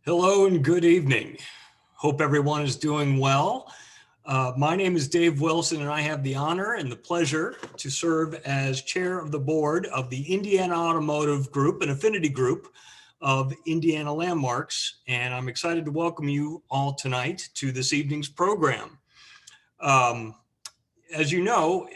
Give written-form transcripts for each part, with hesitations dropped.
Hello and good evening. Hope everyone is doing well. My name is Dave Wilson, and I have the honor and the pleasure to serve as chair of the board of the Indiana Automotive Group, an affinity group of Indiana Landmarks. And I'm excited to welcome you all tonight to this evening's program. Um, as you know,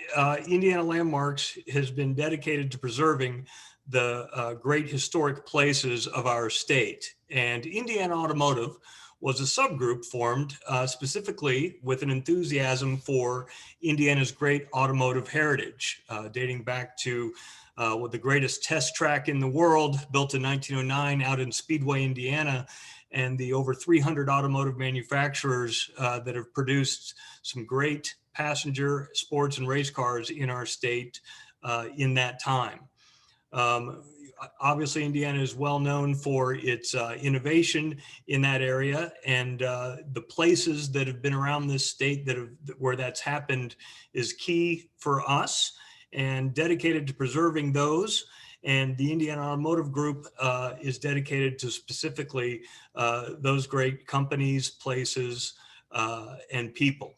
Indiana Landmarks has been dedicated to preserving the great historic places of our state. And Indiana Automotive was a subgroup formed specifically with an enthusiasm for Indiana's great automotive heritage, dating back to the greatest test track in the world, built in 1909 out in Speedway, Indiana, and the over 300 automotive manufacturers that have produced some great passenger sports and race cars in our state in that time. Um, Obviously, Indiana is well known for its innovation in that area, and the places that have been around this state where that's happened is key for us and dedicated to preserving those. And the Indiana Automotive Group is dedicated to specifically those great companies, places, and people.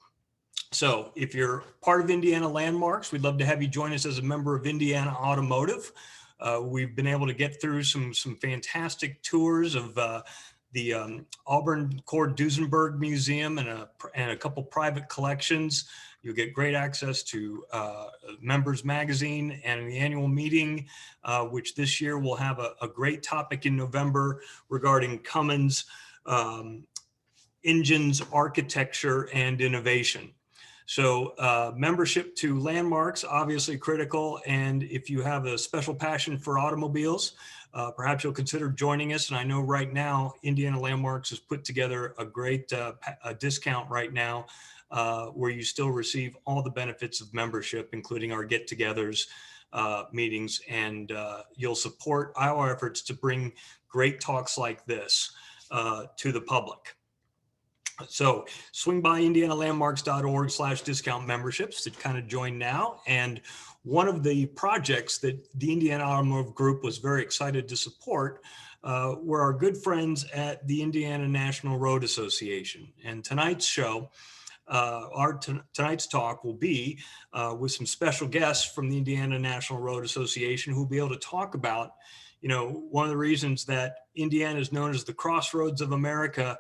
So if you're part of Indiana Landmarks, we'd love to have you join us as a member of Indiana Automotive. We've been able to get through some fantastic tours of the Auburn Cord Duesenberg Museum and a couple private collections. You'll get great access to Members Magazine and the annual meeting, which this year will have a great topic in November regarding Cummins engines, architecture, and innovation. So membership to Landmarks, obviously critical. And if you have a special passion for automobiles, perhaps you'll consider joining us. And I know right now, Indiana Landmarks has put together a great a discount right now where you still receive all the benefits of membership, including our get-togethers, meetings, and you'll support our efforts to bring great talks like this to the public. So swing by indianalandmarks.org/discount memberships to kind of join now. And one of the projects that the Indiana Automotive Group was very excited to support were our good friends at the Indiana National Road Association. And tonight's show, tonight's talk will be with some special guests from the Indiana National Road Association who will be able to talk about, you know, one of the reasons that Indiana is known as the crossroads of America.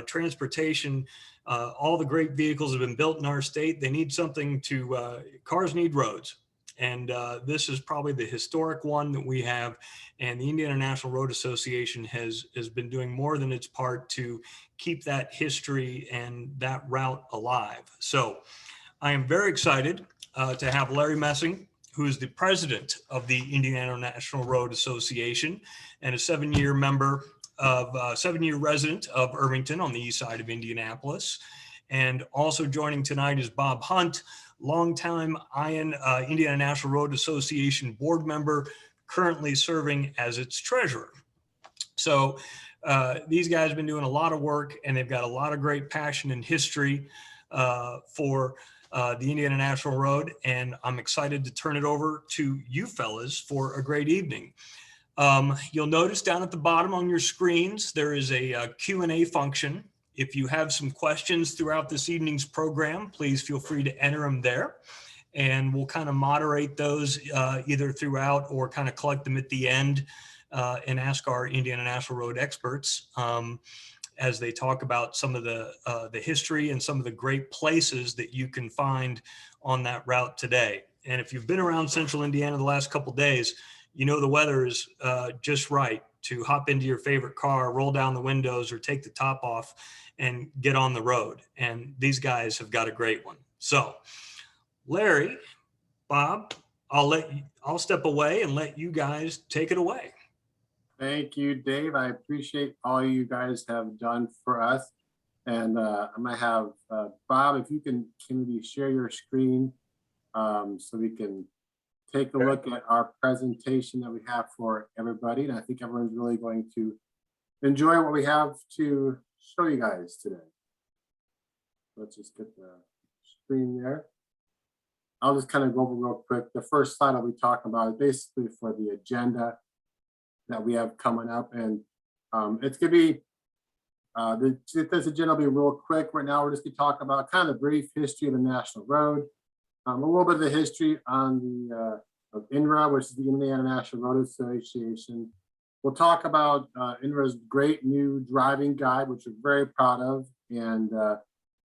Transportation, all the great vehicles have been built in our state. They need something to, cars need roads. And this is probably the historic one that we have. And the Indiana National Road Association has been doing more than its part to keep that history and that route alive. So I am very excited to have Larry Messing, who is the president of the Indiana National Road Association and a 7-year member of 7-year resident of Irvington on the east side of Indianapolis. And also joining tonight is Bob Hunt, longtime Indiana National Road Association board member, currently serving as its treasurer. So these guys have been doing a lot of work, and they've got a lot of great passion and history for the Indiana National Road. And I'm excited to turn it over to you fellas for a great evening. You'll notice down at the bottom on your screens, there is a Q&A function. If you have some questions throughout this evening's program, please feel free to enter them there. And we'll kind of moderate those either throughout or kind of collect them at the end and ask our Indiana National Road experts as they talk about some of the history and some of the great places that you can find on that route today. And if you've been around central Indiana the last couple of days, you know the weather is just right to hop into your favorite car, roll down the windows, or take the top off and get on the road. And these guys have got a great one. So Larry, Bob, I'll step away and let you guys take it away. Thank you, Dave. I appreciate all you guys have done for us. And I might have Bob, if you can you share your screen so we can take a look at our presentation that we have for everybody. And I think everyone's really going to enjoy what we have to show you guys today. Let's just get the screen there. I'll just kind of go over real quick. The first slide I'll be talking about is basically for the agenda that we have coming up. And it's going to be This agenda will be real quick. Right now, we're just going to talk about kind of the brief history of the National Road, a little bit of the history on the of INRA, which is the Indiana National Road Association. We'll talk about INRA's great new driving guide, which we're very proud of, and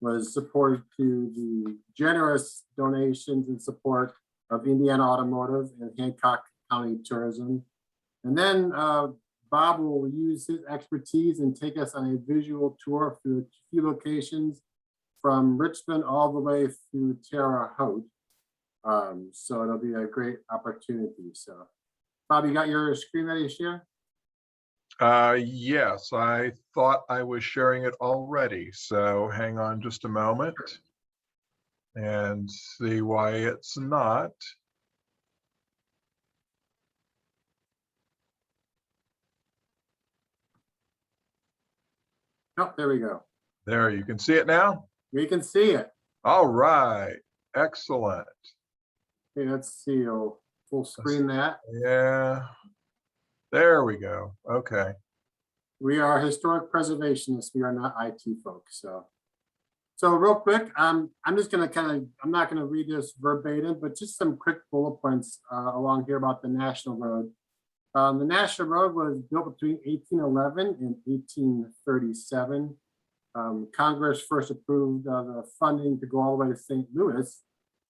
was supported to the generous donations and support of Indiana Automotive and Hancock County Tourism. And then Bob will use his expertise and take us on a visual tour through a few locations from Richmond all the way through Terre Haute. So it'll be a great opportunity. So Bob, you got your screen ready to share? Yes, I thought I was sharing it already. So hang on just a moment and see why it's not. Oh, there we go. There, you can see it now? We can see it. All right, excellent. Okay, let's see. I'll full screen that. Yeah, there we go. Okay. We are historic preservationists. We are not IT folks. So real quick, I'm just going to I'm not going to read this verbatim, but just some quick bullet points along here about the National Road. The National Road was built between 1811 and 1837. Congress first approved the funding to go all the way to St. Louis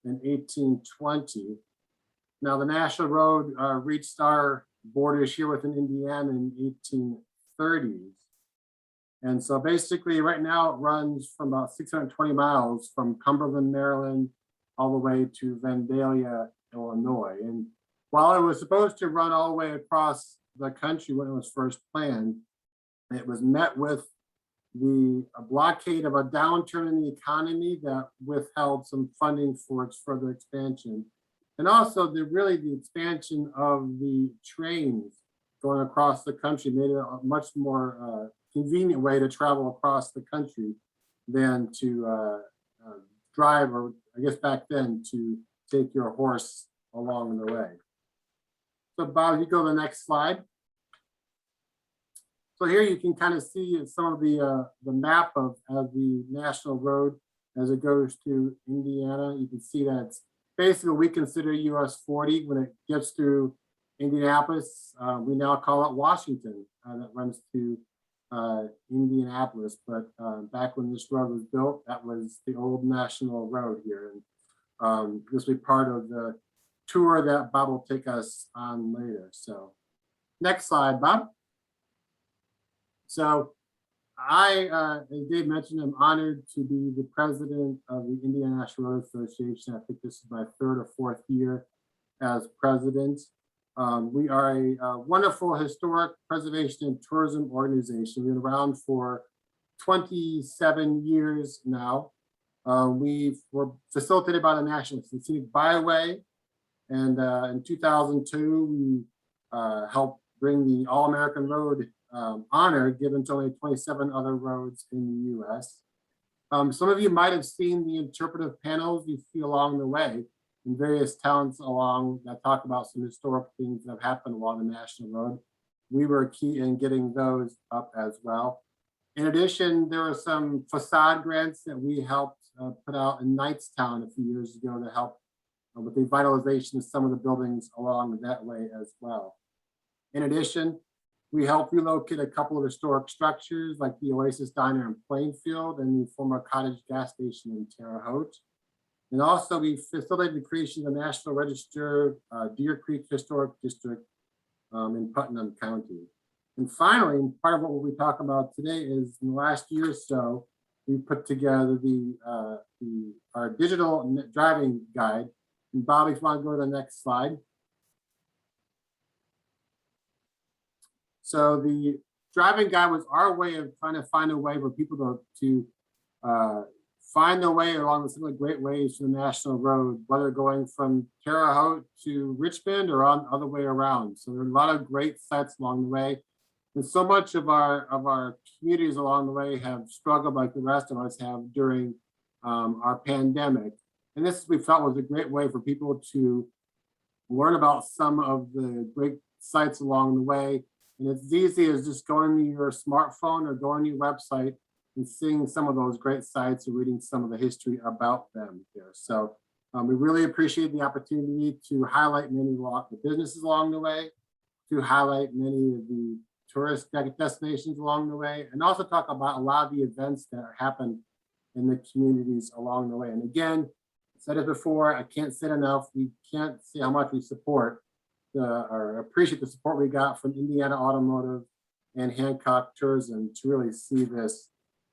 in 1820. Now, the National Road reached our borders here within Indiana in 1830s. And so basically right now it runs from about 620 miles from Cumberland, Maryland, all the way to Vandalia, Illinois. And while it was supposed to run all the way across the country when it was first planned, it was met with the blockade of a downturn in the economy that withheld some funding for its further expansion. And also the expansion of the trains going across the country made it a much more convenient way to travel across the country than to drive, or I guess back then to take your horse along the way. So Bob, you go to the next slide. So here you can kind of see some of the map of the National Road as it goes to Indiana. You can see that it's basically what we consider US 40 when it gets through Indianapolis. We now call it Washington that runs to Indianapolis, but back when this road was built, that was the old National Road here. And this will be part of the tour that Bob will take us on later. So next slide, Bob. So as Dave mentioned, I'm honored to be the president of the Indiana National Road Association. I think this is my third or fourth year as president. We are a wonderful historic preservation and tourism organization. We've been around for 27 years now. We were facilitated by the National Scenic Byway. And in 2002, we helped bring the All-American Road honor given to only 27 other roads in the US. Some of you might have seen the interpretive panels you see along the way in various towns along that talk about some historic things that have happened along the National Road. We were key in getting those up as well. In addition, there are some facade grants that we helped put out in Knightstown a few years ago to help with the revitalization of some of the buildings along that way as well. In addition, we helped relocate a couple of historic structures like the Oasis Diner in Plainfield and the former Cottage gas station in Terre Haute. And also we facilitated the creation of the National Register Deer Creek Historic District in Putnam County. And finally, part of what we'll be talking about today is in the last year or so, we put together our digital driving guide. And Bob, if you want to go to the next slide. So the driving guide was our way of trying to find a way for people to find their way along some of the great ways to the National Road, whether going from Terre Haute to Richmond or on the other way around. So there are a lot of great sites along the way. And so much of our communities along the way have struggled like the rest of us have during our pandemic. And this we felt was a great way for people to learn about some of the great sites along the way, And it's as easy as just going to your smartphone or going to your website and seeing some of those great sites and reading some of the history about them here. So we really appreciate the opportunity to highlight many of the businesses along the way, to highlight many of the tourist destinations along the way, and also talk about a lot of the events that happen in the communities along the way. And again, I said it before, I can't say it enough. We can't see how much we support or appreciate the support we got from Indiana Automotive and Hancock Tourism to really see this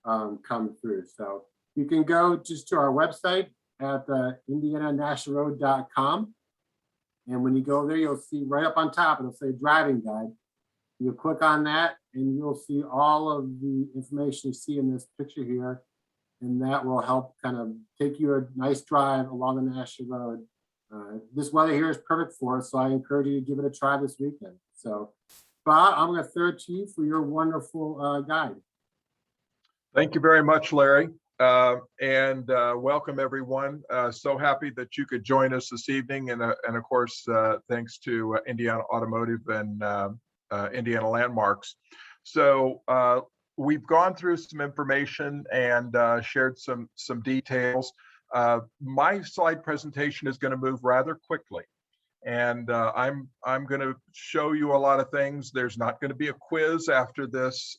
come through. So you can go just to our website at indiananationalroad.com. And when you go there, you'll see right up on top, it'll say driving guide. You'll click on that and you'll see all of the information you see in this picture here. And that will help kind of take you a nice drive along the National Road. This weather here is perfect for it, so I encourage you to give it a try this weekend. So, Bob, I'm going to throw it to you for your wonderful guide. Thank you very much, Larry. And welcome everyone. So happy that you could join us this evening. And of course, thanks to Indiana Automotive and Indiana Landmarks. So we've gone through some information and shared some details. My slide presentation is going to move rather quickly. And I'm going to show you a lot of things. There's not going to be a quiz after this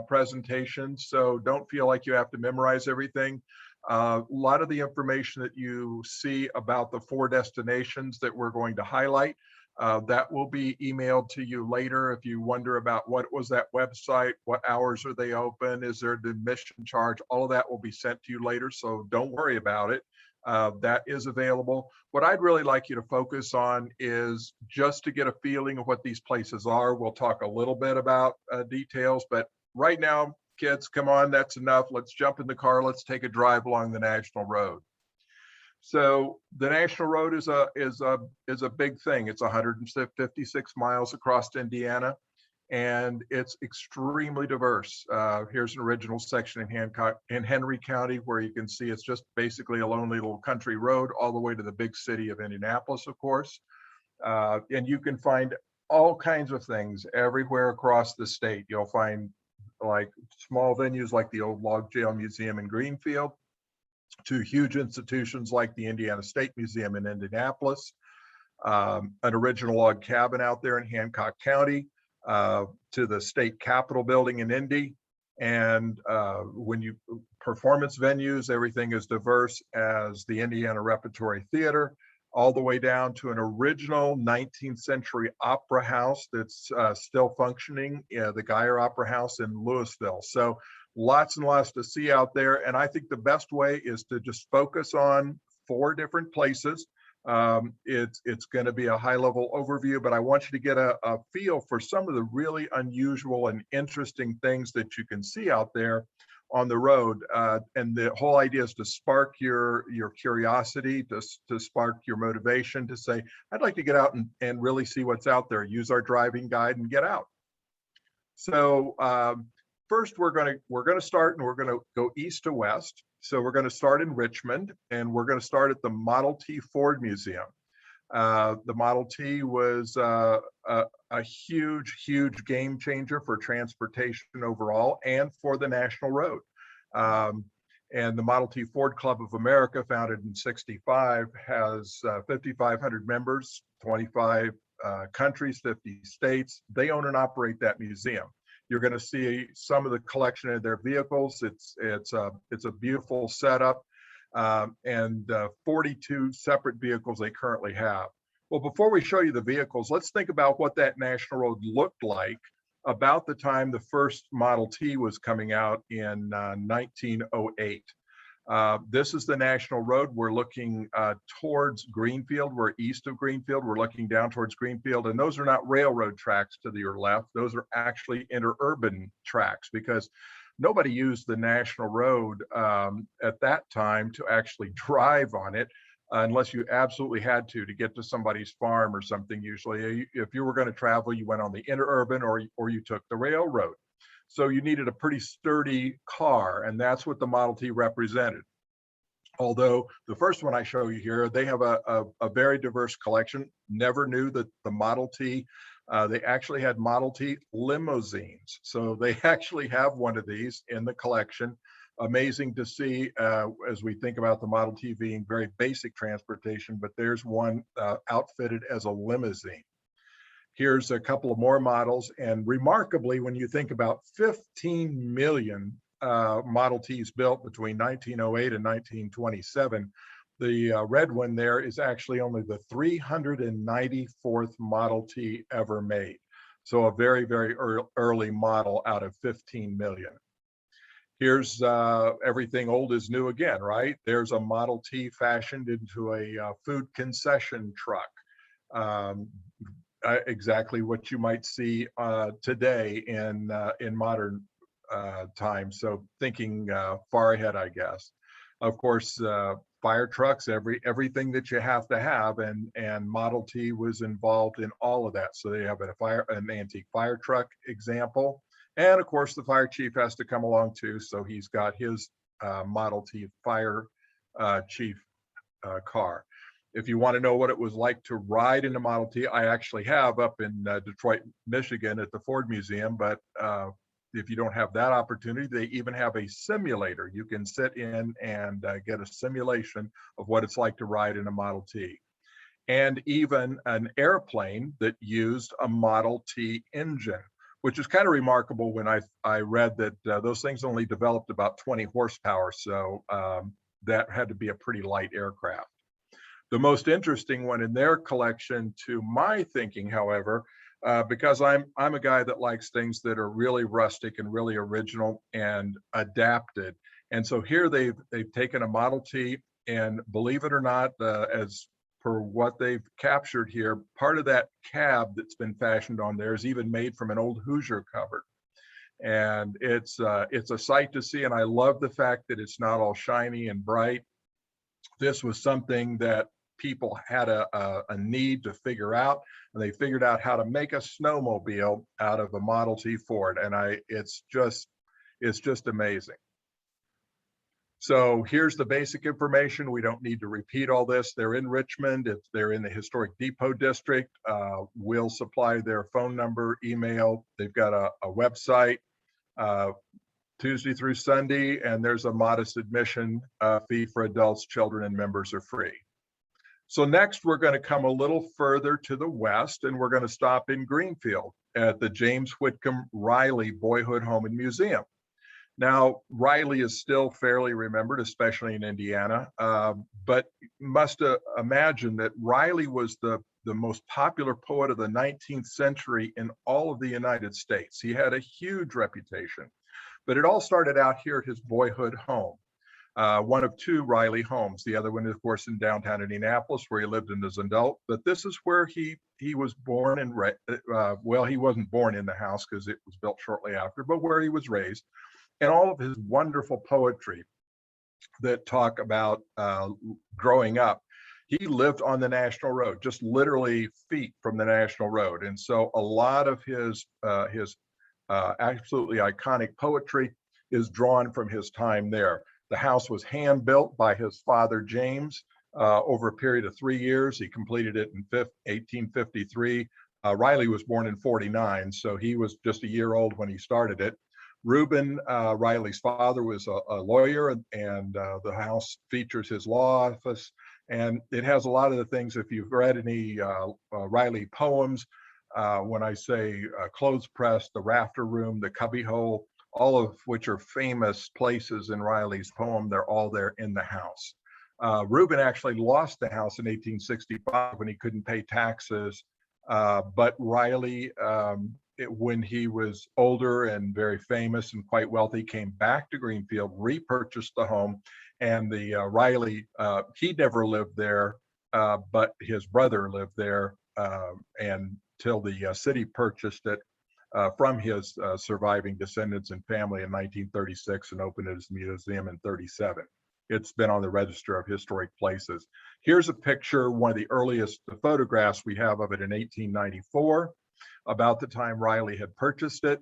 presentation, so don't feel like you have to memorize everything. A lot of the information that you see about the 4 destinations that we're going to highlight, that will be emailed to you later. If you wonder about what was that website, what hours are they open, is there an admission charge, all of that will be sent to you later, so don't worry about it. That is available. What I'd really like you to focus on is just to get a feeling of what these places are. We'll talk a little bit about details, but right now, kids, come on, that's enough. Let's jump in the car. Let's take a drive along the National Road. So the National Road is a big thing. It's 156 miles across Indiana, and it's extremely diverse. Here's an original section in Henry County where you can see it's just basically a lonely little country road all the way to the big city of Indianapolis, of course. And you can find all kinds of things everywhere across the state. You'll find like small venues like the old Log Jail Museum in Greenfield, to huge institutions like the Indiana State Museum in Indianapolis, an original log cabin out there in Hancock County, to the state capitol building in Indy. And when you performance venues, everything is diverse as the Indiana Repertory Theater, all the way down to an original 19th century opera house that's still functioning, the Geyer Opera House in Louisville. So lots and lots to see out there. And I think the best way is to just focus on 4 different places. It's going to be a high-level overview, but I want you to get a feel for some of the really unusual and interesting things that you can see out there on the road. And the whole idea is to spark your curiosity, to spark your motivation, to say, I'd like to get out and really see what's out there. Use our driving guide and get out. So first, we're going to start and we're going to go east to west. So we're going to start in Richmond, and we're going to start at the Model T Ford Museum. The Model T was a huge game changer for transportation overall and for the National Road. And the Model T Ford Club of America, founded in '65, has 5,500 members, 25 countries, 50 states. They own and operate that museum. You're going to see some of the collection of their vehicles. It's a beautiful setup, and 42 separate vehicles they currently have. Well, before we show you the vehicles, let's think about what that National Road looked like about the time the first Model T was coming out in 1908. This is the National Road. We're looking towards Greenfield. We're east of Greenfield. We're looking down towards Greenfield. And those are not railroad tracks to your left. Those are actually interurban tracks, because nobody used the National Road at that time to actually drive on it, unless you absolutely had to get to somebody's farm or something. Usually, if you were going to travel, you went on the interurban or you took the railroad. So you needed a pretty sturdy car, and that's what the Model T represented. Although the first one I show you here, they have a very diverse collection. Never knew that the Model T They actually had Model T limousines. So they actually have one of these in the collection. Amazing to see as we think about the Model T being very basic transportation, but there's one outfitted as a limousine. Here's a couple of more models. And remarkably, when you think about 15 million Model Ts built between 1908 and 1927, the red one there is actually only the 394th Model T ever made. So a very, very early model out of 15 million. Here's everything old is new again, right? There's a Model T fashioned into a food concession truck. Exactly what you might see today in modern times. So thinking far ahead, I guess. Of course, fire trucks, everything that you have to have, and Model T was involved in all of that. So they have an antique fire truck example, and of course the fire chief has to come along too. So he's got his Model T fire chief car. If you want to know what it was like to ride in a Model T, I actually have up in Detroit, Michigan at the Ford Museum. But if you don't have that opportunity, they even have a simulator. You can sit in and get a simulation of what it's like to ride in a Model T. And even an airplane that used a Model T engine, which is kind of remarkable when I read that those things only developed about 20 horsepower. So that had to be a pretty light aircraft. The most interesting one in their collection, to my thinking, however, because I'm a guy that likes things that are really rustic and really original and adapted. And so here they've taken a Model T, and believe it or not, as per what they've captured here, part of that cab that's been fashioned on there is even made from an old Hoosier cupboard. And it's a sight to see, and I love the fact that it's not all shiny and bright. This was something that people had a need to figure out, and they figured out how to make a snowmobile out of a Model T Ford, and it's just amazing. So here's the basic information. We don't need to repeat all this. They're in Richmond. They're in the Historic Depot District. We'll supply their phone number, email. They've got a website, Tuesday through Sunday, and there's a modest admission fee for adults. Children and members are free. So next, we're going to come a little further to the west, and we're going to stop in Greenfield at the James Whitcomb Riley Boyhood Home and Museum. Now, Riley is still fairly remembered, especially in Indiana, but must imagine that Riley was the most popular poet of the 19th century in all of the United States. He had a huge reputation, but it all started out here at his boyhood home. One of two Riley homes. The other one, of course, in downtown Indianapolis, where he lived as an adult. But this is where he was born and well, he wasn't born in the house because it was built shortly after, but where he was raised. And all of his wonderful poetry that talk about growing up. He lived on the National Road, just literally feet from the National Road. And so a lot of his absolutely iconic poetry is drawn from his time there. The house was hand built by his father, James, over a period of 3 years. He completed it in 1853. Riley was born in 49, so he was just a year old when he started it. Reuben, Riley's father, was a lawyer, and the house features his law office. And it has a lot of the things, if you've read any Riley poems, when I say clothes press, the rafter room, the cubby hole, all of which are famous places in Riley's poem, they're all there in the house. Reuben actually lost the house in 1865 when he couldn't pay taxes. But Riley, when he was older and very famous and quite wealthy, came back to Greenfield, repurchased the home, and the Riley, he never lived there, but his brother lived there until the city purchased it from his surviving descendants and family in 1936 and opened it as a museum in 37. It's been on the Register of Historic Places. Here's a picture, one of the earliest photographs we have of it in 1894, about the time Riley had purchased it.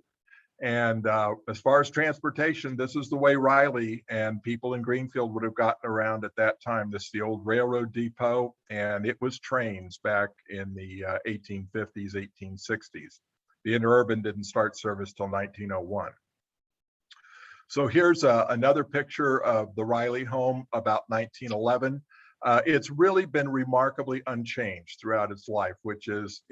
And as far as transportation, this is the way Riley and people in Greenfield would have gotten around at that time. This is the old railroad depot, and it was trains back in the 1850s, 1860s. The interurban didn't start service till 1901. So here's another picture of the Riley home about 1911. It's really been remarkably unchanged throughout its life, which is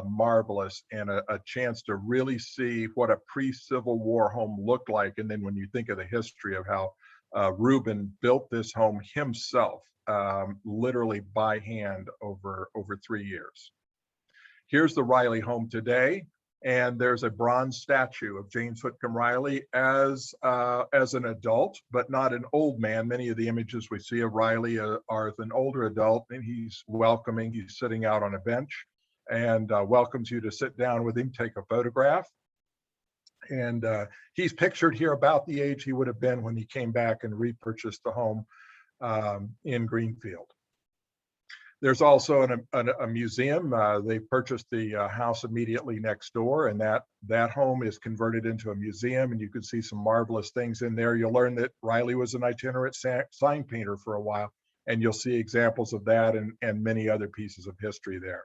marvelous, and a chance to really see what a pre-Civil War home looked like. And then when you think of the history of how Reuben built this home himself, literally by hand over 3 years. Here's the Riley home today. And there's a bronze statue of James Whitcomb Riley as an adult, but not an old man. Many of the images we see of Riley are as an older adult, and he's welcoming. He's sitting out on a bench and welcomes you to sit down with him, take a photograph. And he's pictured here about the age he would have been when he came back and repurchased the home in Greenfield. There's also a museum. They purchased the house immediately next door, and that home is converted into a museum, and you can see some marvelous things in there. You'll learn that Riley was an itinerant sign painter for a while, and you'll see examples of that and many other pieces of history there.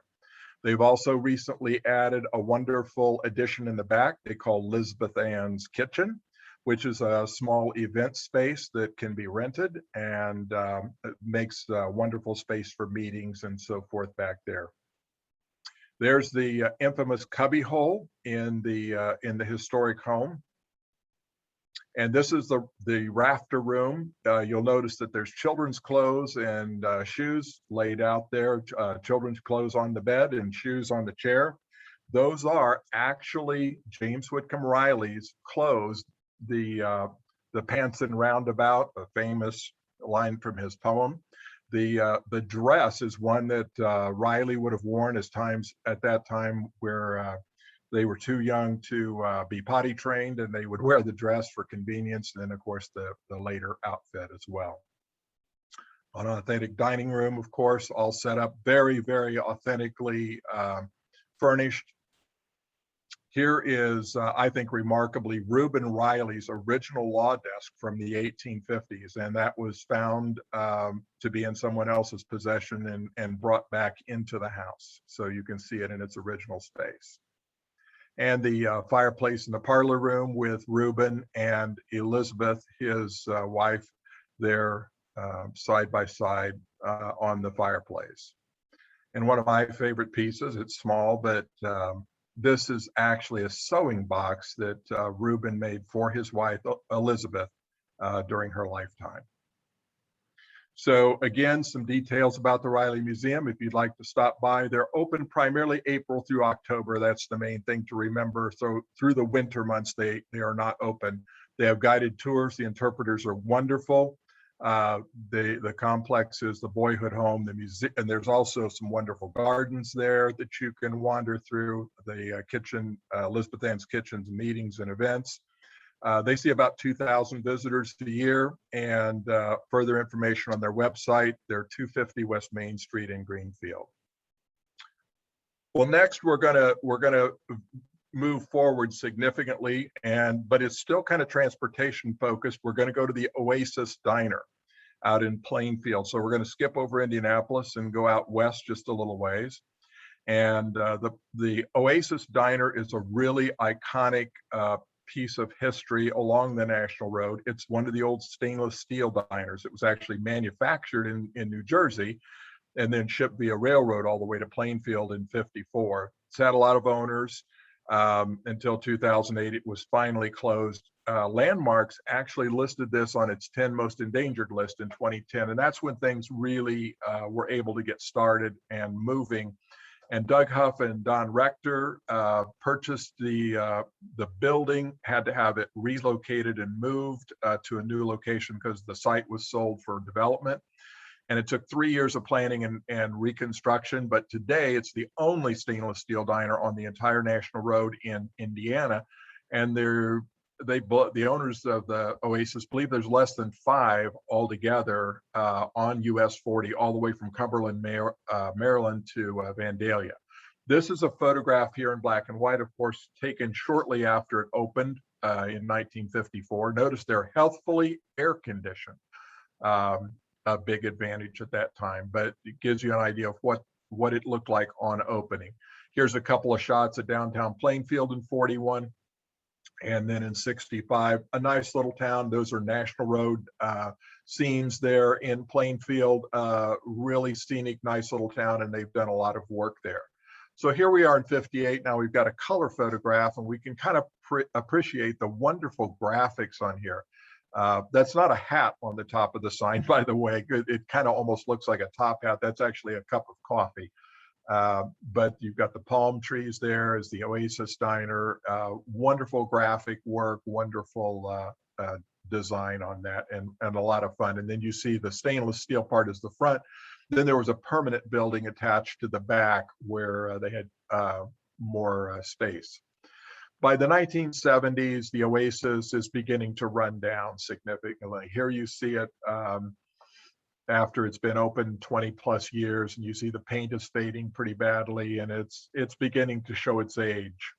They've also recently added a wonderful addition in the back they call Lisbeth Ann's Kitchen, which is a small event space that can be rented, and it makes a wonderful space for meetings and so forth back there. There's the infamous cubby hole in the historic home. And this is the rafter room. You'll notice that there's children's clothes and shoes laid out there, children's clothes on the bed and shoes on the chair. Those are actually James Whitcomb Riley's clothes. The pants and roundabout, a famous line from his poem. The dress is one that Riley would have worn at that time where they were too young to be potty trained, and they would wear the dress for convenience. And then of course the later outfit as well. An authentic dining room, of course, all set up very, very authentically furnished. Here is, I think, remarkably, Reuben Riley's original law desk from the 1850s, and that was found to be in someone else's possession and brought back into the house. So you can see it in its original space. And the fireplace in the parlor room with Reuben and Elizabeth, his wife, there side by side on the fireplace. And one of my favorite pieces, it's small, but this is actually a sewing box that Reuben made for his wife, Elizabeth, during her lifetime. So again, some details about the Riley Museum. If you'd like to stop by, they're open primarily April through October. That's the main thing to remember. So through the winter months, they are not open. They have guided tours. The interpreters are wonderful. The complex is the boyhood home, the museum, and there's also some wonderful gardens there that you can wander through. The kitchen, Elizabeth Ann's Kitchens, meetings and events. They see about 2,000 visitors a year, and further information on their website. They're 250 West Main Street in Greenfield. Well, next we're gonna move forward significantly, but it's still kind of transportation focused. We're going to go to the Oasis Diner out in Plainfield. So we're going to skip over Indianapolis and go out west just a little ways. And the Oasis Diner is a really iconic piece of history along the National Road. It's one of the old stainless steel diners. It was actually manufactured in New Jersey and then shipped via railroad all the way to Plainfield in '54. It's had a lot of owners. Until 2008, it was finally closed. Landmarks actually listed this on its 10 most endangered list in 2010, and that's when things really were able to get started and moving. And Doug Huff and Don Rector purchased the building, had to have it relocated and moved to a new location because the site was sold for development. And it took 3 years of planning and reconstruction, but today it's the only stainless steel diner on the entire National Road in Indiana. And the owners of the Oasis believe there's less than 5 altogether on US 40, all the way from Cumberland, Maryland to Vandalia. This is a photograph here in black and white, of course, taken shortly after it opened in 1954. Notice they're healthfully air conditioned, a big advantage at that time, but it gives you an idea of what it looked like on opening. Here's a couple of shots of downtown Plainfield in 41. And then in 65, a nice little town. Those are National Road scenes there in Plainfield. Really scenic, nice little town, and they've done a lot of work there. So here we are in 58. Now we've got a color photograph, and we can kind of appreciate the wonderful graphics on here. That's not a hat on the top of the sign, by the way. It kind of almost looks like a top hat. That's actually a cup of coffee. But you've got the palm trees there as the Oasis Diner. Wonderful graphic work, wonderful design on that, and a lot of fun. And then you see the stainless steel part is the front. Then there was a permanent building attached to the back where they had more space. By the 1970s, the Oasis is beginning to run down significantly. Here you see it after it's been open 20 plus years, and you see the paint is fading pretty badly, and it's beginning to show its age.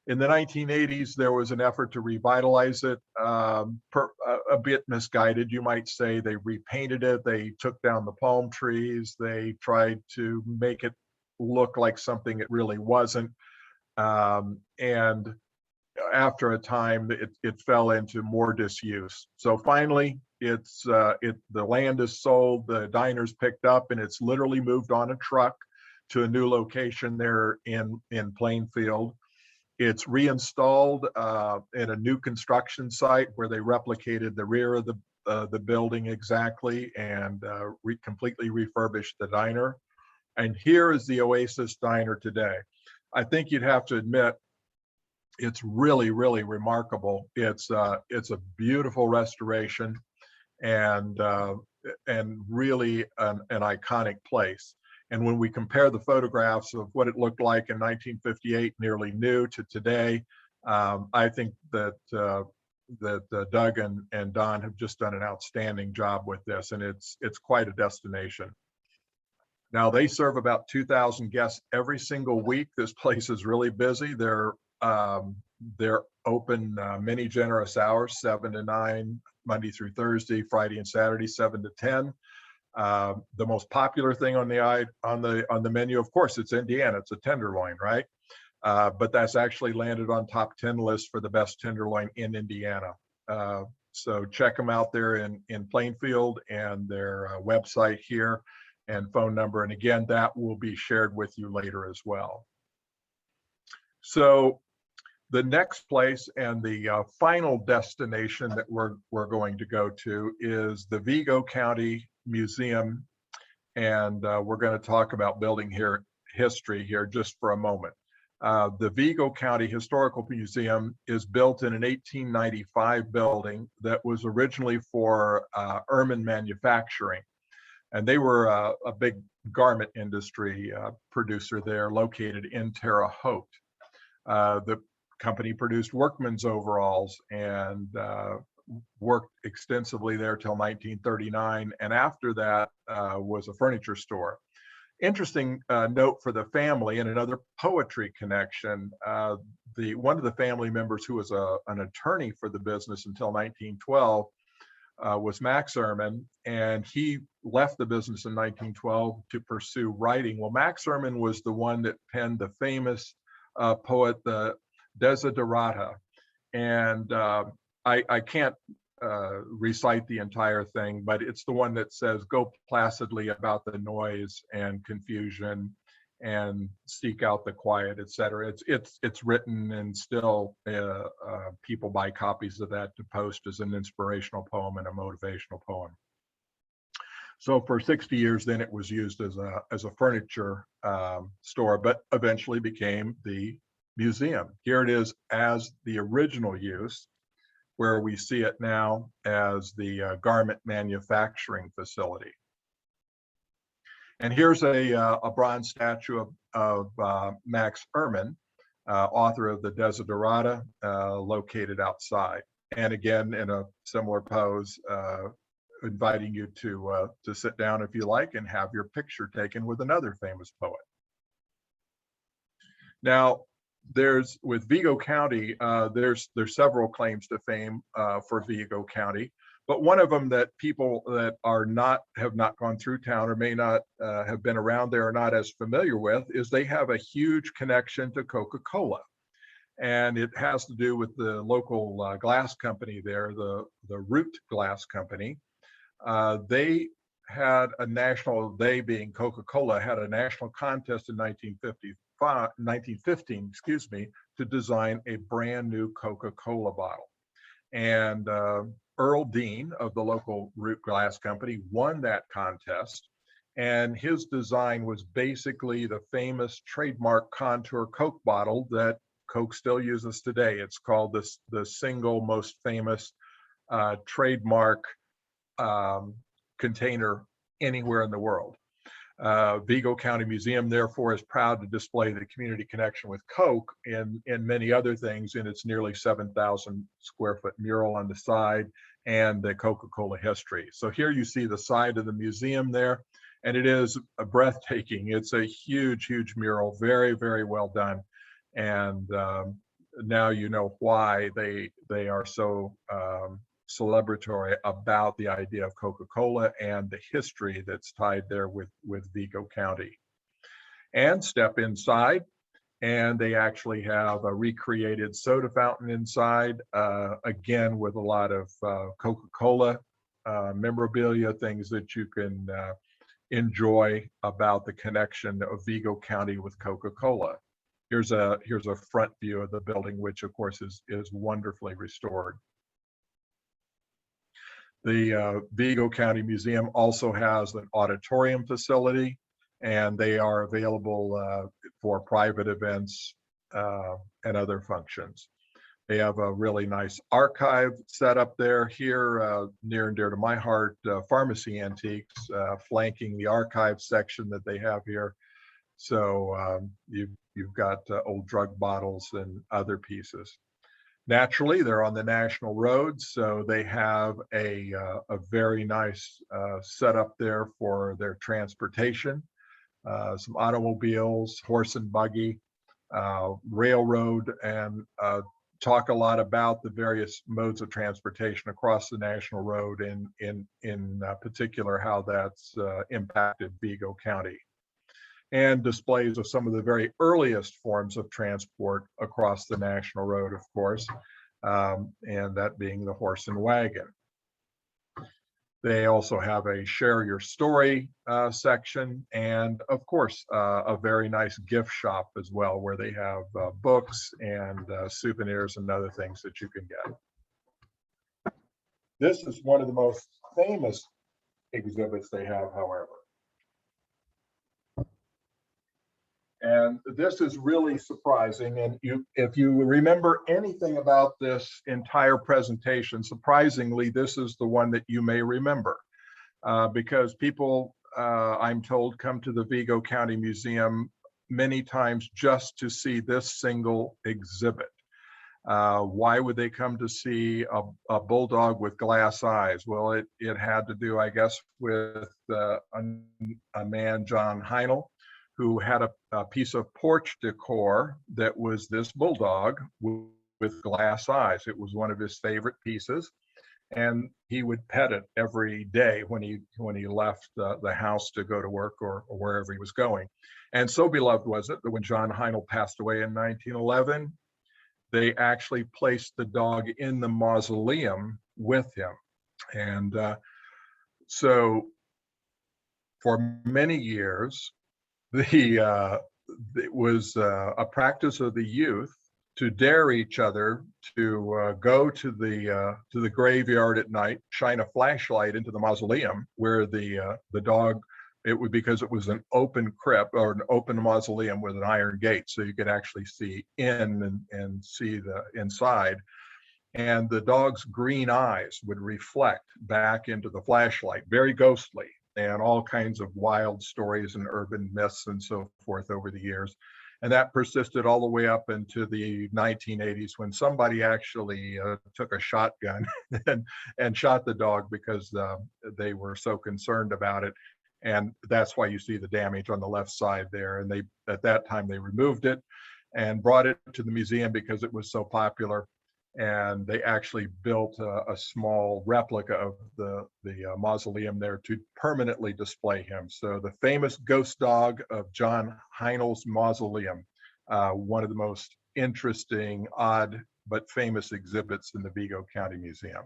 In the 1980s, there was an effort to revitalize it, a bit misguided, you might say. They repainted it, they took down the palm trees, they tried to make it look like something it really wasn't. And after a time, it fell into more disuse. So finally, the land is sold, the diner's picked up, and it's literally moved on a truck to a new location there in Plainfield. It's reinstalled in a new construction site where they replicated the rear of the building exactly, and completely refurbished the diner. And here is the Oasis Diner today. I think you'd have to admit it's really, really remarkable. It's a beautiful restoration, and really an iconic place. And when we compare the photographs of what it looked like in 1958, nearly new, to today, I think that Doug and Don have just done an outstanding job with this, and it's quite a destination. Now they serve about 2,000 guests every single week. This place is really busy. They're open many generous hours, 7 to 9, Monday through Thursday, Friday and Saturday, 7 to 10. The most popular thing on the menu, of course, it's Indiana. It's a tenderloin, right? But that's actually landed on top 10 lists for the best tenderloin in Indiana. So check them out there in Plainfield, and their website here and phone number. And again, that will be shared with you later as well. So the next place and the final destination that we're going to go to is the Vigo County Museum, and we're going to talk about building history here just for a moment. The Vigo County Historical Museum is built in an 1895 building that was originally for ermine manufacturing, and they were a big garment industry producer there, located in Terre Haute. The company produced workmen's overalls and worked extensively there till 1939, and after that was a furniture store. Interesting note for the family, and another poetry connection. One of the family members who was an attorney for the business until 1912 was Max Ehrman, and he left the business in 1912 to pursue writing. Well, Max Ehrman was the one that penned the famous poet, the Desiderata, and I can't recite the entire thing, but it's the one that says, "Go placidly about the noise and confusion, and seek out the quiet," etc. It's written, and still people buy copies of that to post as an inspirational poem and a motivational poem. So for 60 years, then it was used as a furniture store, but eventually became the museum. Here it is as the original use, where we see it now as the garment manufacturing facility. And here's a bronze statue of Max Ehrman, author of the Desiderata, located outside. And again, in a similar pose, inviting you to sit down if you like and have your picture taken with another famous poet. Now, there's with Vigo County, there's several claims to fame for Vigo County, but one of them that people that have not gone through town or may not have been around there or not as familiar with is they have a huge connection to Coca-Cola. And it has to do with the local glass company there, the Root Glass Company. They had a national, they being Coca-Cola, had a national contest in 1915, excuse me, to design a brand new Coca-Cola bottle. And Earl Dean of the local Root Glass Company won that contest. And his design was basically the famous trademark contour Coke bottle that Coke still uses today. It's called the single most famous trademark container anywhere in the world. Vigo County Museum, therefore, is proud to display the community connection with Coke and many other things in its nearly 7,000 square foot mural on the side and the Coca-Cola history. So here you see the side of the museum there, and it is a breathtaking. It's a huge, huge mural, very, very well done. And now you know why they are so celebratory about the idea of Coca-Cola and the history that's tied there with Vigo County. And step inside, and they actually have a recreated soda fountain inside, again with a lot of Coca-Cola memorabilia, things that you can enjoy about the connection of Vigo County with Coca-Cola. Here's a front view of the building, which of course is wonderfully restored. The Vigo County Museum also has an auditorium facility, and they are available for private events and other functions. They have a really nice archive set up there here, near and dear to my heart, pharmacy antiques, flanking the archive section that they have here. So you've got old drug bottles and other pieces. Naturally, they're on the national roads, so they have a very nice setup there for their transportation. Some automobiles, horse and buggy, railroad, and talk a lot about the various modes of transportation across the national road, in particular how that's impacted Vigo County. And displays of some of the very earliest forms of transport across the national road, of course, and that being the horse and wagon. They also have a share your story section, and of course, a very nice gift shop as well, where they have books and souvenirs and other things that you can get. This is one of the most famous exhibits they have, however. And this is really surprising. And if you remember anything about this entire presentation, surprisingly, this is the one that you may remember, because people, I'm told, come to the Vigo County Museum many times just to see this single exhibit. Why would they come to see a bulldog with glass eyes? Well, it had to do, I guess, with a man, John Heinel, who had a piece of porch decor that was this bulldog with glass eyes. It was one of his favorite pieces, and he would pet it every day when he left the house to go to work or wherever he was going. And so beloved was it that when John Heinel passed away in 1911, they actually placed the dog in the mausoleum with him. And so for many years, it was a practice of the youth to dare each other to go to the graveyard at night, shine a flashlight into the mausoleum where the dog, because it was an open crypt or an open mausoleum with an iron gate, so you could actually see in and see the inside. And the dog's green eyes would reflect back into the flashlight, very ghostly, and all kinds of wild stories and urban myths and so forth over the years. And that persisted all the way up into the 1980s, when somebody actually took a shotgun and shot the dog because they were so concerned about it. And that's why you see the damage on the left side there. And at that time they removed it. and brought it to the museum because it was so popular. And they actually built a small replica of the mausoleum there to permanently display him. So the famous ghost dog of John Heinl's mausoleum, one of the most interesting, odd, but famous exhibits in the Vigo County Museum.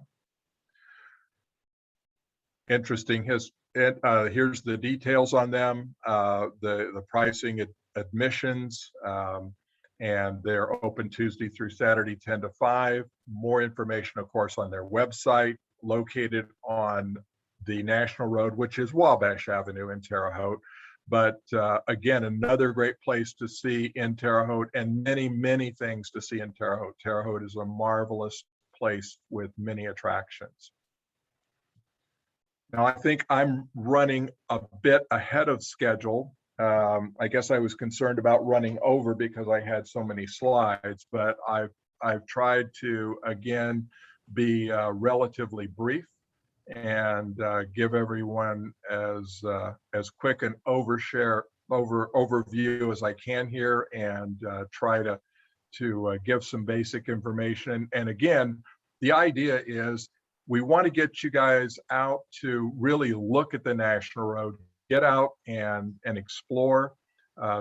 Interesting. Here's the details on them, the pricing, admissions, and they're open Tuesday through Saturday, 10 to 5. More information, of course, on their website, located on the National Road, which is Wabash Avenue in Terre Haute. But again, another great place to see in Terre Haute, and many, many things to see in Terre Haute. Terre Haute is a marvelous place with many attractions. Now, I think I'm running a bit ahead of schedule. I guess I was concerned about running over because I had so many slides, but I've tried to, again, be relatively brief and give everyone as quick an overview as I can here, and try to give some basic information. And again, the idea is we want to get you guys out to really look at the National Road, get out and explore,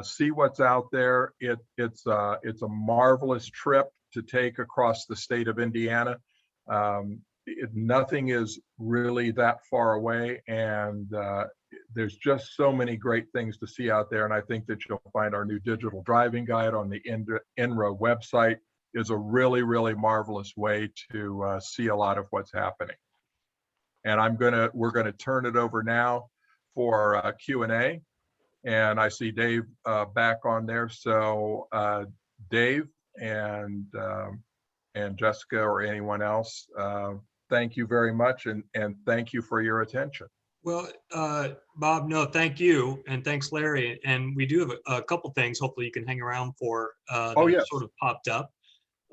see what's out there. It's a marvelous trip to take across the state of Indiana. Nothing is really that far away, and there's just so many great things to see out there. And I think that you'll find our new digital driving guide on the INRA website is a really, really marvelous way to see a lot of what's happening. And we're gonna turn it over now for Q&A. And I see Dave back on there. So Dave and Jessica or anyone else, thank you very much, and thank you for your attention. Well, Bob, no, thank you. And thanks, Larry. And we do have a couple things hopefully you can hang around for that Yes. sort of popped up.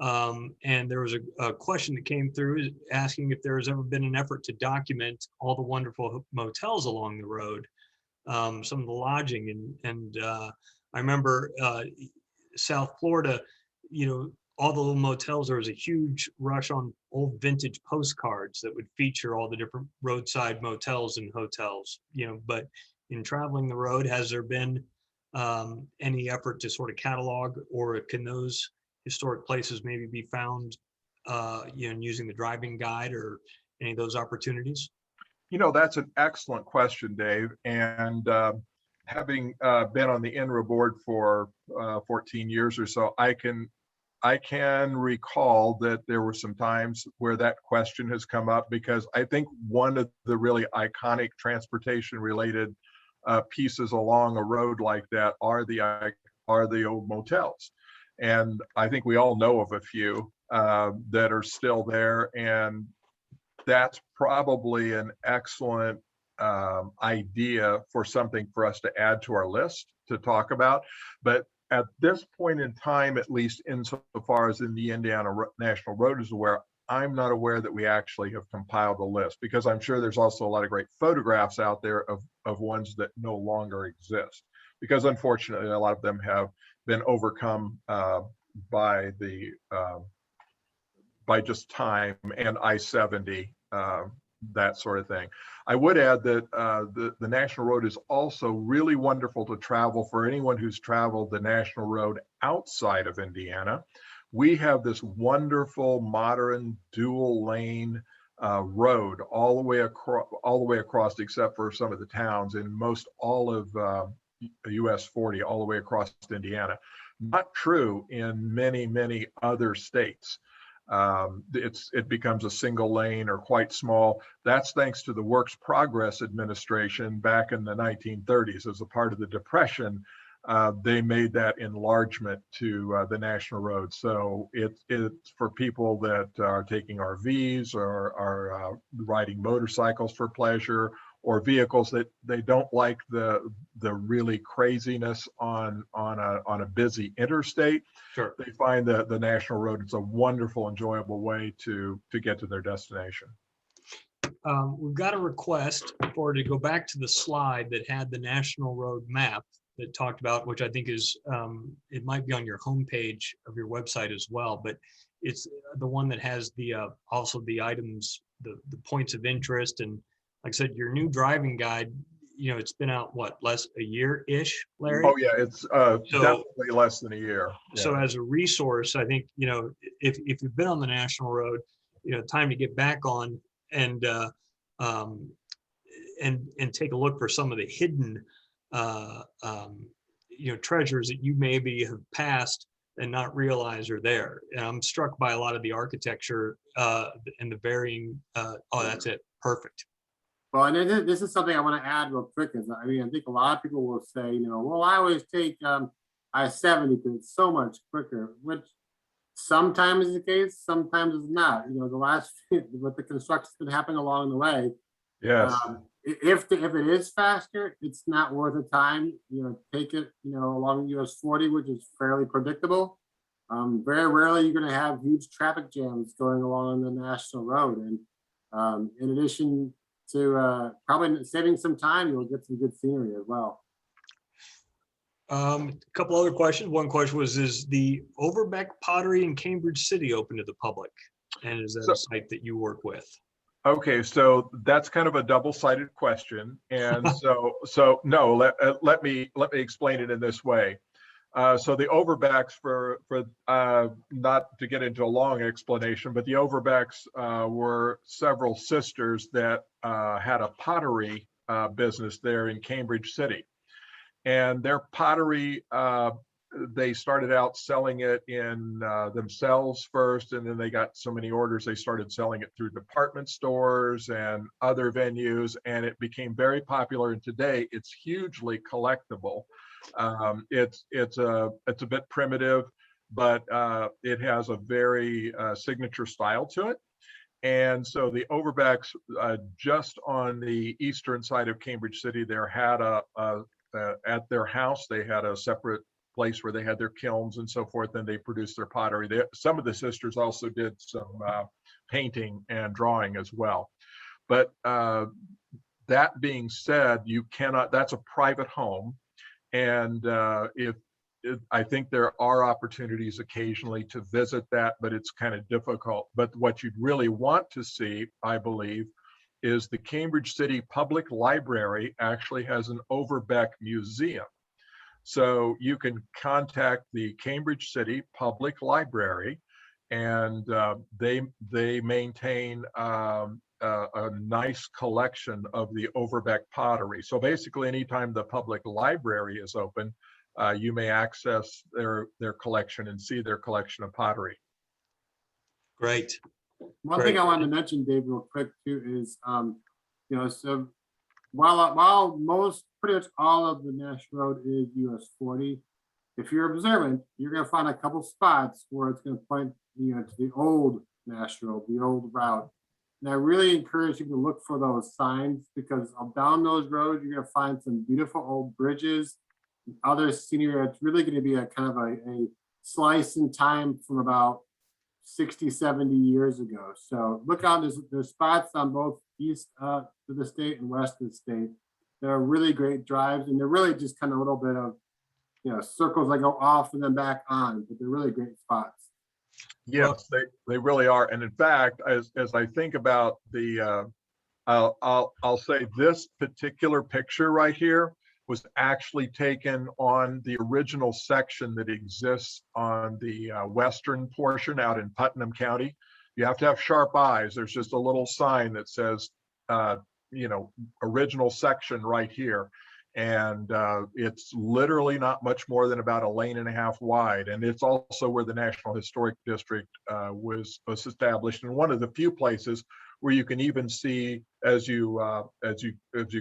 And there was a question that came through asking if there has ever been an effort to document all the wonderful motels along the road, some of the lodging. And I remember South Florida, all the little motels, there was a huge rush on old vintage postcards that would feature all the different roadside motels and hotels, but in traveling the road, has there been any effort to sort of catalog, or can those historic places maybe be found using the driving guide or any of those opportunities? That's an excellent question, Dave. And having been on the INRA board for 14 years or so, I can recall that there were some times where that question has come up, because I think one of the really iconic transportation related pieces along a road like that are the old motels. And I think we all know of a few that are still there, and that's probably an excellent idea for something for us to add to our list to talk about. But at this point in time, at least insofar as in the Indiana National Road is aware, I'm not aware that we actually have compiled a list, because I'm sure there's also a lot of great photographs out there of ones that no longer exist, because unfortunately a lot of them have been overcome by just time and I-70, that sort of thing. I would add that the National Road is also really wonderful to travel for anyone who's traveled the National Road outside of Indiana. We have this wonderful modern dual lane road all the way across, except for some of the towns, in most all of US 40, all the way across Indiana. Not true in many, many other states. It becomes a single lane or quite small. That's thanks to the Works Progress Administration back in the 1930s. As a part of the Depression, they made that enlargement to the National Road. So it's for people that are taking RVs or are riding motorcycles for pleasure, or vehicles that they don't like the really craziness on a busy interstate. Sure. They find that the National Road is a wonderful, enjoyable way to get to their destination. We've got a request to go back to the slide that had the National Road map. that talked about, which I think is, it might be on your homepage of your website as well, but it's the one that has the also the items, the points of interest. And like I said, your new driving guide, it's been out, what, less a year-ish, Larry? Oh, yeah, it's definitely less than a year. So Yeah. as a resource, I think, if you've been on the national road, time to get back on and take a look for some of the hidden treasures that you maybe have passed and not realize are there. And I'm struck by a lot of the architecture and the varying. That's it. Perfect. Well, and this is something I want to add real quick. Is I think a lot of people will say, well, I always take I-70 because it's so much quicker, which sometimes is the case, sometimes it's not. The last with the construction's been happening along the way. Yes. If it is faster, it's not worth the time. Take it along US 40, which is fairly predictable. Very rarely you're going to have huge traffic jams going along the national road, and in addition to probably saving some time, you'll get some good scenery as well. A couple other questions. One question was, is the Overbeck Pottery in Cambridge City open to the public? And is that a site that you work with? Okay, so that's kind of a double-sided question. And so no, let me explain it in this way. So the Overbecks, for not to get into a long explanation, but the Overbecks were several sisters that had a pottery business there in Cambridge City. And their pottery, they started out selling it in themselves first, and then they got so many orders, they started selling it through department stores and other venues, and it became very popular. And today it's hugely collectible. It's a bit primitive, but it has a very signature style to it. And so the Overbecks, just on the eastern side of Cambridge City, there had at their house, they had a separate place where they had their kilns and so forth, and they produced their pottery. Some of the sisters also did some painting and drawing as well. But that being said, that's a private home. And I think there are opportunities occasionally to visit that, but it's kind of difficult. But what you'd really want to see, I believe, is the Cambridge City Public Library actually has an Overbeck Museum. So you can contact the Cambridge City Public Library, and they maintain a nice collection of the Overbeck pottery. So basically, anytime the public library is open, you may access their collection and see their collection of pottery. Great. One thing I wanted to mention, Dave, real quick too, is so while pretty much all of the national road is US 40, if you're observant, you're going to find a couple spots where it's going to point to the old national, the old route. And I really encourage you to look for those signs, because down those roads you're going to find some beautiful old bridges, and other scenery. It's really going to be a kind of a slice in time from about 60, 70 years ago. So look out, there's spots on both east to the state and west of the state. They're really great drives, and they're really just kind of a little bit of, circles that go off and then back on, but they're really great spots. Yes, they really are. And in fact, as I think about I'll say this particular picture right here was actually taken on the original section that exists on the western portion out in Putnam County. You have to have sharp eyes. There's just a little sign that says, original section right here. And it's literally not much more than about 1.5 lanes wide. And it's also where the National Historic District was established, and one of the few places where you can even see, as you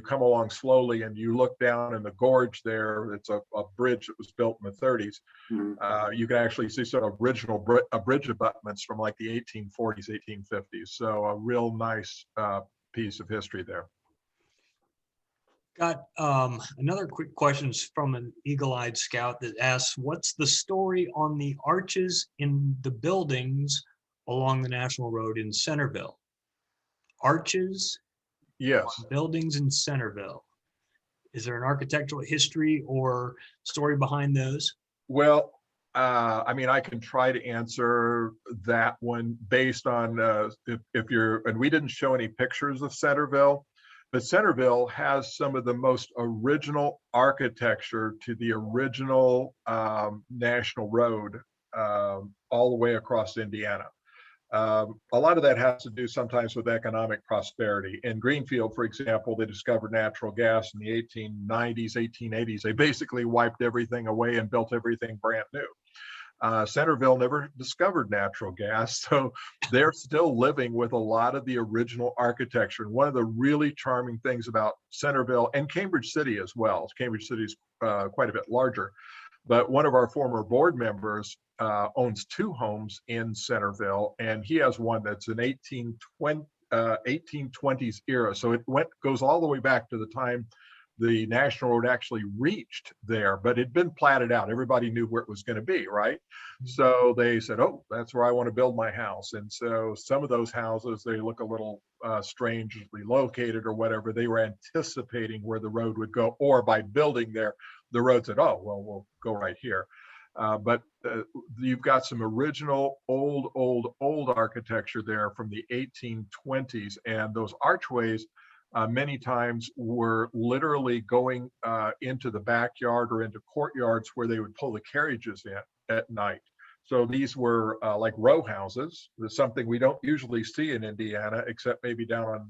come along slowly and you look down in the gorge there, it's a bridge that was built in the 30s. Mm-hmm. You can actually see sort of original bridge abutments from like the 1840s, 1850s. So a real nice piece of history there. Got another quick question from an eagle-eyed scout that asks, what's the story on the arches in the buildings along the National Road in Centerville? Arches? Yes. Buildings in Centerville. Is there an architectural history or story behind those? Well, I mean, I can try to answer that one based on if you're, and we didn't show any pictures of Centerville, but Centerville has some of the most original architecture to the original National Road all the way across Indiana. A lot of that has to do sometimes with economic prosperity. In Greenfield, for example, they discovered natural gas in the 1890s, 1880s. They basically wiped everything away and built everything brand new. Centerville never discovered natural gas, so they're still living with a lot of the original architecture. And one of the really charming things about Centerville and Cambridge City as well, Cambridge City is quite a bit larger, but one of our former board members owns 2 homes in Centerville, and he has one that's an 1820s era. So it goes all the way back to the time the National Road actually reached there, but it'd been platted out. Everybody knew where it was going to be, right? So they said, oh, that's where I want to build my house. And so some of those houses, they look a little strangely located or whatever. They were anticipating where the road would go, or by building there, the road said, oh, well, we'll go right here. But you've got some original old architecture there from the 1820s, and those archways many times were literally going into the backyard or into courtyards where they would pull the carriages in at night. So these were like row houses. There's something we don't usually see in Indiana, except maybe down on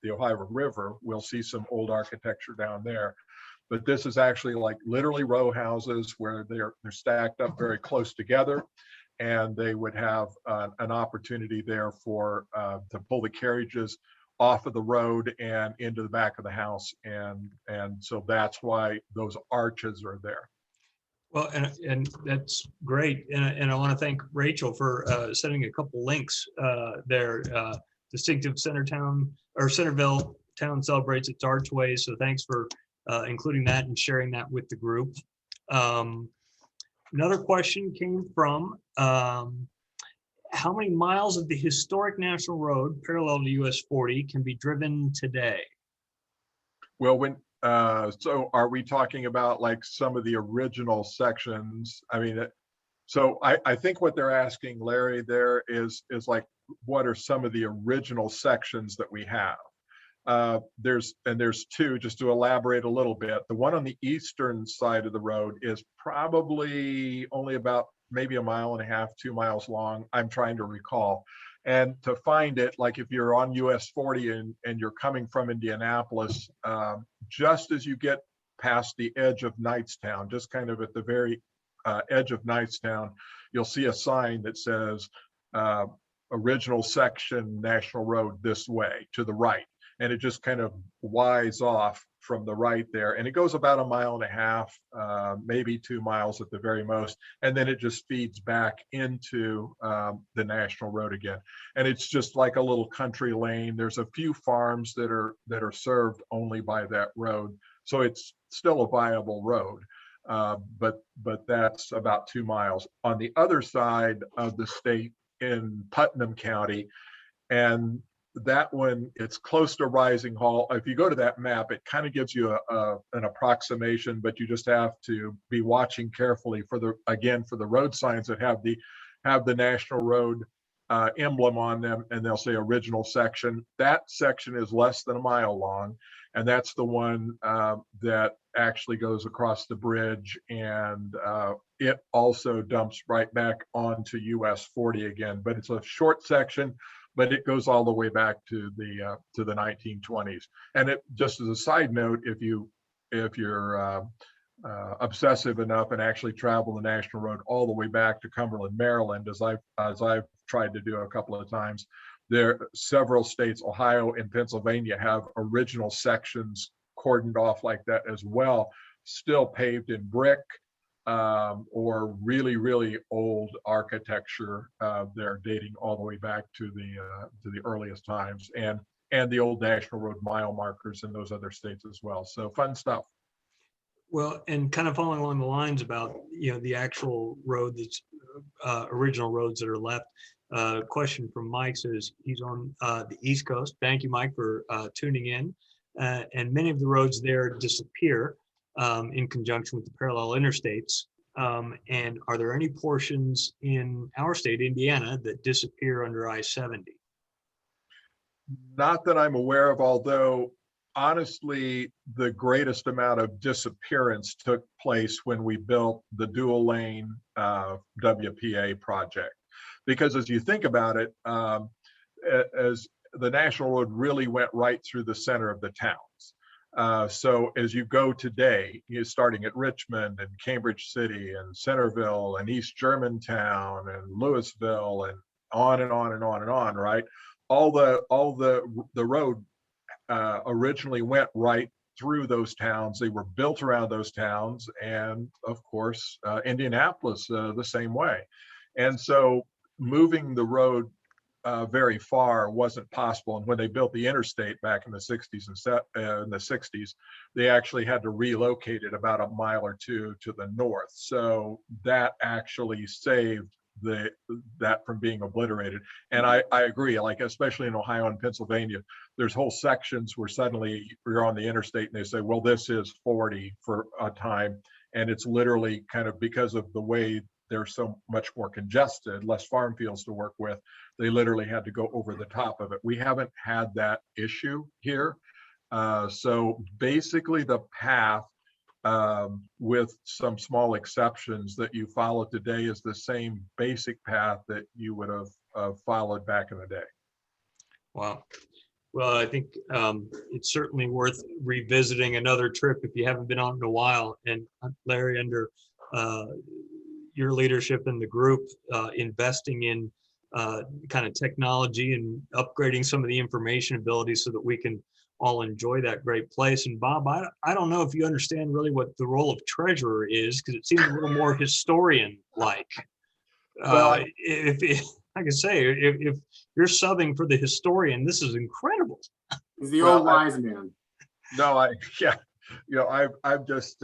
the Ohio River. We'll see some old architecture down there. But this is actually like literally row houses where they're stacked up very close together, and they would have an opportunity there for to pull the carriages off of the road and into the back of the house, and so that's why those arches are there. Well, and that's great, and I want to thank Rachel for sending a couple links there. Distinctive Centerville town celebrates its archways, so thanks for including that and sharing that with the group. Another question came from how many miles of the historic National Road parallel to US 40 can be driven today? Well, so are we talking about like some of the original sections? I mean, so I think what they're asking, Larry, there is like, what are some of the original sections that we have? There's 2, just to elaborate a little bit. The one on the eastern side of the road is probably only about maybe 1.5 miles, 2 miles long. I'm trying to recall. And to find it, like if you're on US 40 and you're coming from Indianapolis, just as you get past the edge of Knightstown, just kind of at the very edge of Knightstown, you'll see a sign that says original section National Road this way to the right. And it just kind of wides off from the right there. And it goes about 1.5 miles, maybe 2 miles at the very most. And then it just feeds back into the National Road again. And it's just like a little country lane. There's a few farms that are served only by that road. So it's still a viable road. But that's about 2 miles. On the other side of the state in Putnam County, and that one, it's close to Rising Hall. If you go to that map, it kind of gives you an approximation, but you just have to be watching carefully for the road signs that have the National Road emblem on them, and they'll say original section. That section is less than 1 mile long, and that's the one that actually goes across the bridge, and it also dumps right back onto US 40 again. But it's a short section, but it goes all the way back to the 1920s. And it, just as a side note, if you're obsessive enough and actually travel the National Road all the way back to Cumberland, Maryland, as I've tried to do a couple of times, there several states, Ohio and Pennsylvania, have original sections cordoned off like that as well, still paved in brick, or really old architecture. They're dating all the way back to the earliest times, and the old National Road mile markers in those other states as well. So fun stuff. Well, and kind of following along the lines about the actual road that's original roads that are left. Question from Mike says he's on the East Coast. Thank you, Mike, for tuning in. and many of the roads there disappear in conjunction with the parallel interstates. And are there any portions in our state, Indiana, that disappear under I-70? Not that I'm aware of, although honestly, the greatest amount of disappearance took place when we built the dual lane WPA project. Because as you think about it, as the National Road really went right through the center of the towns. So as you go today, you're starting at Richmond and Cambridge City and Centerville and East Germantown and Louisville and on and on and on and on, right? All the road originally went right through those towns. They were built around those towns, and of course, Indianapolis the same way. And so moving the road very far wasn't possible. And when they built the interstate back in the 60s and the 60s, they actually had to relocate it about a mile or two to the north. So that actually saved that from being obliterated. And I agree, like especially in Ohio and Pennsylvania, there's whole sections where suddenly you're on the interstate and they say, well, this is 40 for a time. And it's literally kind of because of the way they're so much more congested, less farm fields to work with, they literally had to go over the top of it. We haven't had that issue here. So basically the path, with some small exceptions that you follow today, is the same basic path that you would have followed back in the day. Wow. Well, I think it's certainly worth revisiting another trip if you haven't been on in a while. And Larry, under your leadership in the group, investing in kind of technology and upgrading some of the information abilities so that we can all enjoy that great place. And Bob, I don't know if you understand really what the role of treasurer is, because it seems a little more historian-like. Well, if like I say, if you're subbing for the historian, this is incredible. He's the old wise man. No, yeah, you know, I've just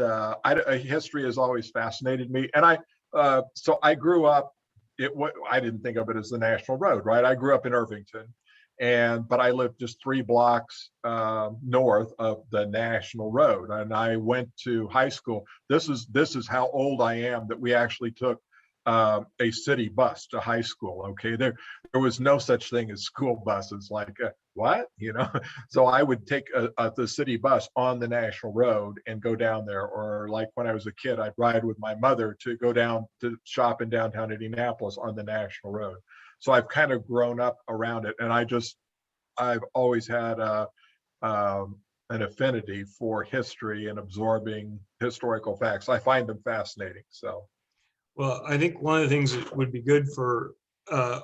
history has always fascinated me, and so I grew up. I didn't think of it as the National Road, right? I grew up in Irvington, but I lived just 3 blocks north of the National Road, and I went to high school. This is how old I am, that we actually took a city bus to high school. Okay, there was no such thing as school buses. Like what, you know? So I would take the city bus on the National Road and go down there. Or like when I was a kid, I'd ride with my mother to go down to shop in downtown Indianapolis on the National Road. So I've kind of grown up around it, and I've always had an affinity for history and absorbing historical facts. I find them fascinating. So. Well, I think one of the things that would be good for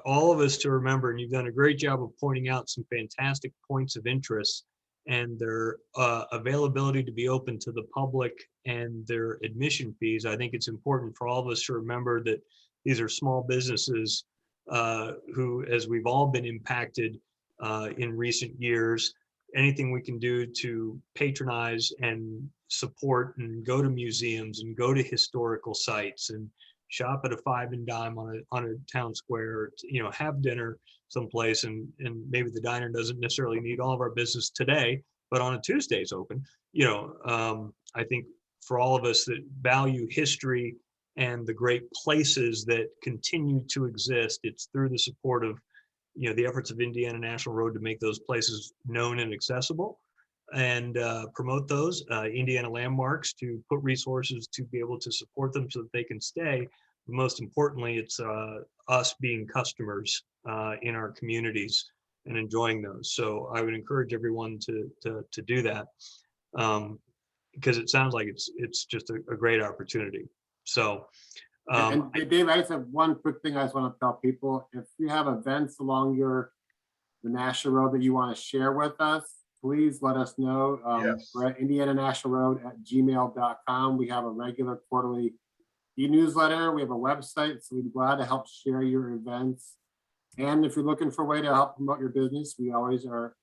all of us to remember, and you've done a great job of pointing out some fantastic points of interest and their availability to be open to the public and their admission fees. I think it's important for all of us to remember that these are small businesses who, as we've all been impacted in recent years, anything we can do to patronize and support and go to museums and go to historical sites and shop at a 5 and dime on a town square, you know, have dinner someplace, and maybe the diner doesn't necessarily need all of our business today, but on a Tuesday's open. You know, I think for all of us that value history and the great places that continue to exist, it's through the support of, you know, the efforts of Indiana National Road to make those places known and accessible, and promote those Indiana landmarks, to put resources to be able to support them so that they can stay. But most importantly, it's us being customers in our communities and enjoying those. So I would encourage everyone to do that, because it sounds like it's just a great opportunity. So and Dave, I just have one quick thing I just want to tell people. If you have events along the National Road that you want to share with us, please let us know. Yes. We're at indiananationalroad@gmail.com. We have a regular quarterly e-newsletter. We have a website, so we'd be glad to help share your events. And if you're looking for a way to help promote your business, we always are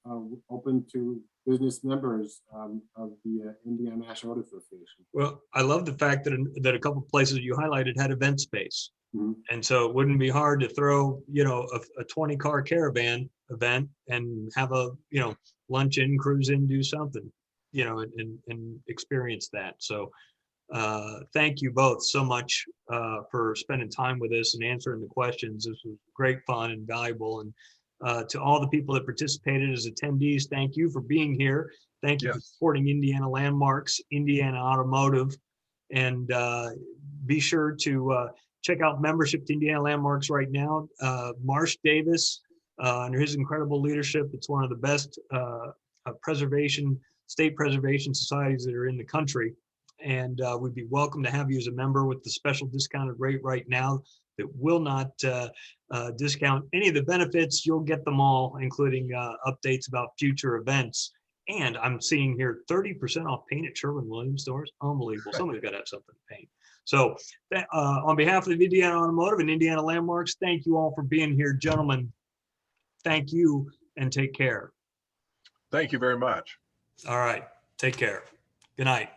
open to business members of the Indiana National Road Association. Well, I love the fact that a couple of places you highlighted had event space. Mm-hmm. And so it wouldn't be hard to throw, you know, a 20-car caravan event and have a, you know, lunch in, cruise in, do something, you know, and experience that. So thank you both so much for spending time with us and answering the questions. This was great fun and valuable. And to all the people that participated as attendees, thank you for being here. Thank you for Yes. supporting Indiana Landmarks, Indiana Automotive, and be sure to check out membership to Indiana Landmarks right now. Marsh Davis, under his incredible leadership, it's one of the best state preservation societies that are in the country. And we'd be welcome to have you as a member with the special discounted rate right now that will not discount any of the benefits. You'll get them all, including updates about future events. And I'm seeing here 30% off paint at Sherwin-Williams stores. Unbelievable. Somebody's got to have something to paint. So on behalf of Indiana Automotive and Indiana Landmarks, thank you all for being here, gentlemen. Thank you and take care. Thank you very much. All right. Take care. Good night.